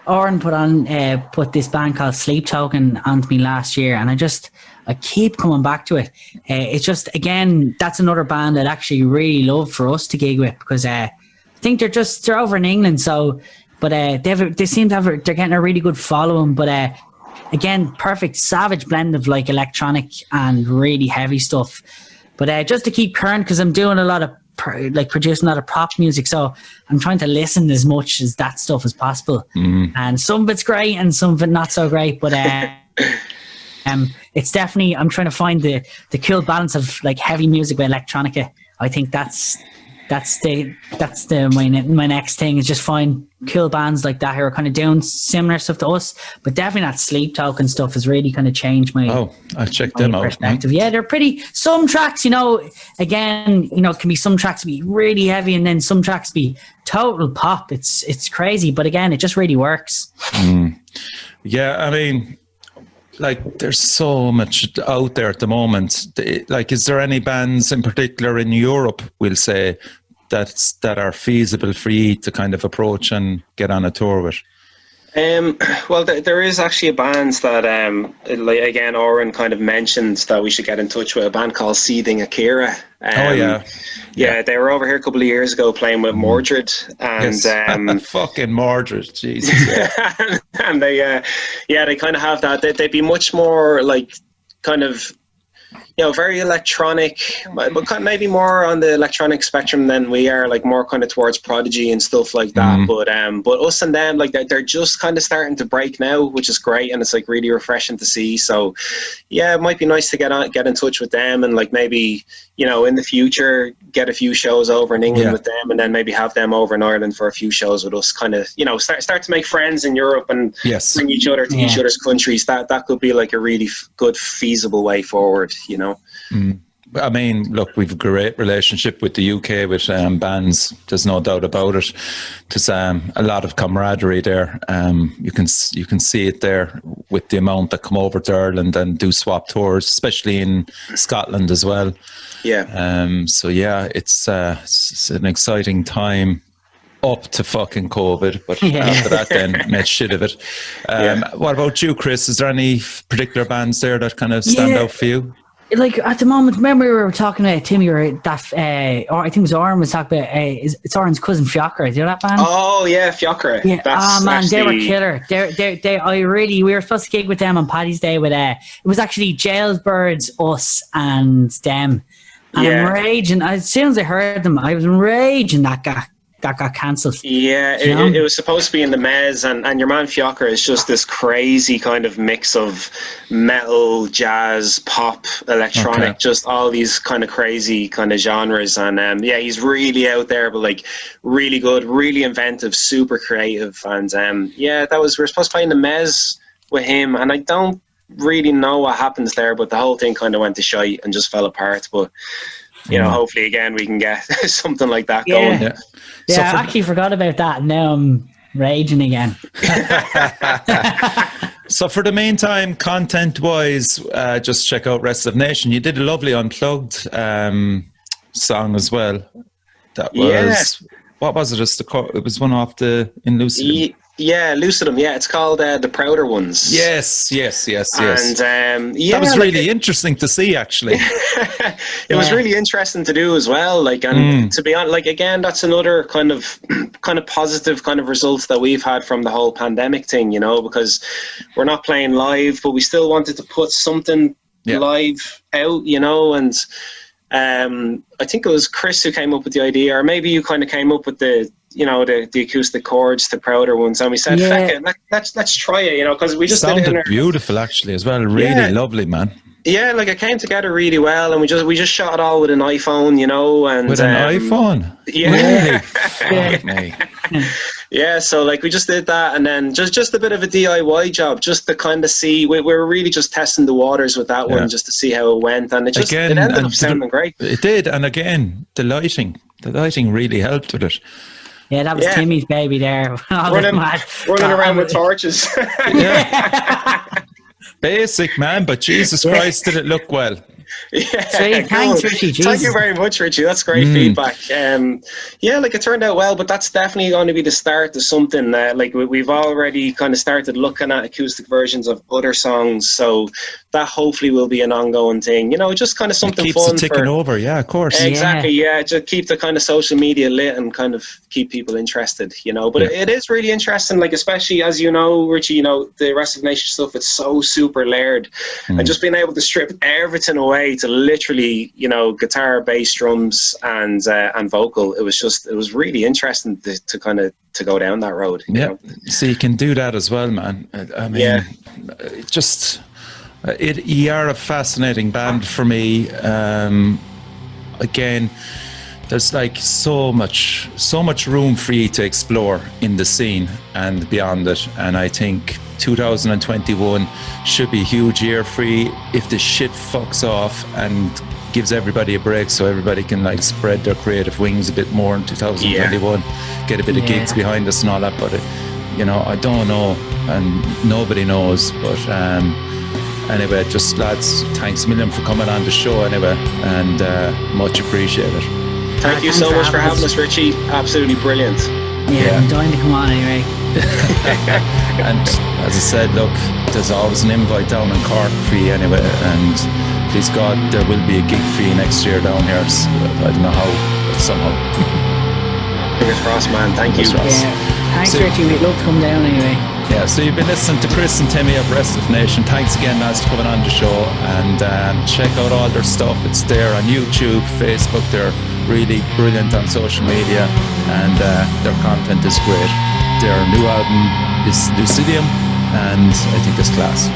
Oren put this band called Sleep Token onto me last year, and I keep coming back to it. It's just, again, that's another band I'd actually really love for us to gig with, because I think they're over in England, so, but they seem to they're getting a really good following, but again, perfect savage blend of like electronic and really heavy stuff. But just to keep current, because I'm doing a lot of producing a lot of pop music, so I'm trying to listen as much as that stuff as possible. And some of it's great and some of it not so great, but it's definitely, I'm trying to find the cool balance of like heavy music with electronica. I think that's my next thing, is just find cool bands like that who are kind of doing similar stuff to us, but definitely that Sleep Token stuff has really kind of changed my I'll check them out. Perspective. Yeah, they're pretty. Some tracks, again, can be, some tracks be really heavy, and then some tracks be total pop. It's crazy, but again, it just really works. Yeah, I mean, like, there's so much out there at the moment. Like, is there any bands in particular in Europe, we'll say, that are feasible for you to kind of approach and get on a tour with? Well, there is actually a band that, like, again, Oren kind of mentioned that we should get in touch with, a band called Seething Akira. Yeah, they were over here a couple of years ago playing with Mordred, and fucking Mordred, Jesus. Yeah. And they kind of have that. They'd be much more like kind of, very electronic, but maybe more on the electronic spectrum than we are, like more kind of towards Prodigy and stuff like that. But us and them, like, they're just kind of starting to break now, which is great, and it's like really refreshing to see. So yeah, it might be nice to get in touch with them, and like maybe, in the future get a few shows over in England with them, and then maybe have them over in Ireland for a few shows with us, kind of, start to make friends in Europe and bring each other to each other's countries. That could be like a really good feasible way forward. I mean, look, we've a great relationship with the UK with bands. There's no doubt about it. There's a lot of camaraderie there. You can see it there with the amount that come over to Ireland and do swap tours, especially in Scotland as well. Yeah. So yeah, it's an exciting time up to fucking COVID, but after that, then made shit of it. What about you, Chris? Is there any particular bands there that kind of stand out for you? Like, at the moment, remember we were talking about Timmy, or that, or I think it was Oren was talking about, it's Oren's cousin Fiocra. Do you know that band? Oh yeah, Fiocra. Yeah. Man, they were killer. We were supposed to gig with them on Paddy's Day with, it was actually Jailbirds, us, and them. And I'm raging. As soon as I heard them, I was raging that got cancelled. Yeah, it was supposed to be in the Mez, and your man Fiocra is just this crazy kind of mix of metal, jazz, pop, electronic, just all these kind of crazy kind of genres. And he's really out there, but like really good, really inventive, super creative. And we were supposed to play in the Mez with him, and I don't really know what happens there, but the whole thing kind of went to shite and just fell apart. But hopefully again we can get something like that going. Yeah, I actually forgot about that, and now I'm raging again. So for the meantime, content-wise, just check out Restive Nation. You did a lovely Unplugged song as well. That was, what was it? It was one off the In Lucidum. Yeah, Lucidum. Yeah, it's called The Prouder Ones. Yes. And that was really interesting to see, actually. It was really interesting to do as well. Like, and to be honest, like, again, that's another kind of positive kind of results that we've had from the whole pandemic thing. Because we're not playing live, but we still wanted to put something live out. And I think it was Chris who came up with the idea, or maybe you kind of came up with the acoustic chords, the Prouder Ones, and we said, "Feck it, let's try it," because we just sounded did it beautiful, actually, as well. Really lovely, man. Yeah, like, it came together really well, and we just shot it all with an iPhone, and with an iPhone. Yeah. Really? Yeah, so like we just did that, and then just a bit of a DIY job, just to kind of see. We were really just testing the waters with that one, just to see how it went, and it ended up sounding great. It did, and again, the lighting really helped with it. Yeah, that was Timmy's baby there. Running around with torches. Basic, man, but Jesus Christ, did it look well. Yeah, Sweet. Thanks, Richie. Thank you Jesus. very much, Richie. That's great feedback. Yeah, like it turned out well, but that's definitely going to be the start of something. Like we've already kind of started looking at acoustic versions of other songs, so that hopefully will be an ongoing thing. You know, just kind of something it keeps fun it ticking over. Yeah, of course. Exactly, yeah. Just keep the kind of social media lit and kind of keep people interested, you know. But it is really interesting, like especially as you know, Richie, you know, the Restive Nation stuff, it's so super layered. And just being able to strip everything away to literally, you know, guitar, bass, drums and vocal, it was really interesting to kind of to go down that road. You know? So you can do that as well, man. I mean, you are a fascinating band for me. Again, there's like so much room for you to explore in the scene and beyond it. And I think 2021 should be a huge year for you if the shit fucks off and gives everybody a break, so everybody can like spread their creative wings a bit more in 2021, get a bit of gigs behind us and all that. But you know, I don't know, and nobody knows. But anyway, just lads, thanks a million for coming on the show anyway, and much appreciated. Thank you so much for having us, Richie. Absolutely brilliant. Yeah, I'm dying to come on anyway. And as I said, look, there's always an invite down in Cork for you anyway, and please God, there will be a gig for you next year down here. I don't know how, but somehow. Fingers crossed, man. Thank you. Thanks, Richie. We'd love to come down anyway. Yeah, so you've been listening to Chris and Timmy of Restive Nation. Thanks again, lads, for coming on the show. And check out all their stuff. It's there on YouTube, Facebook. They're really brilliant on social media, and their content is great. Their new album is Lucidium, and I think it's class.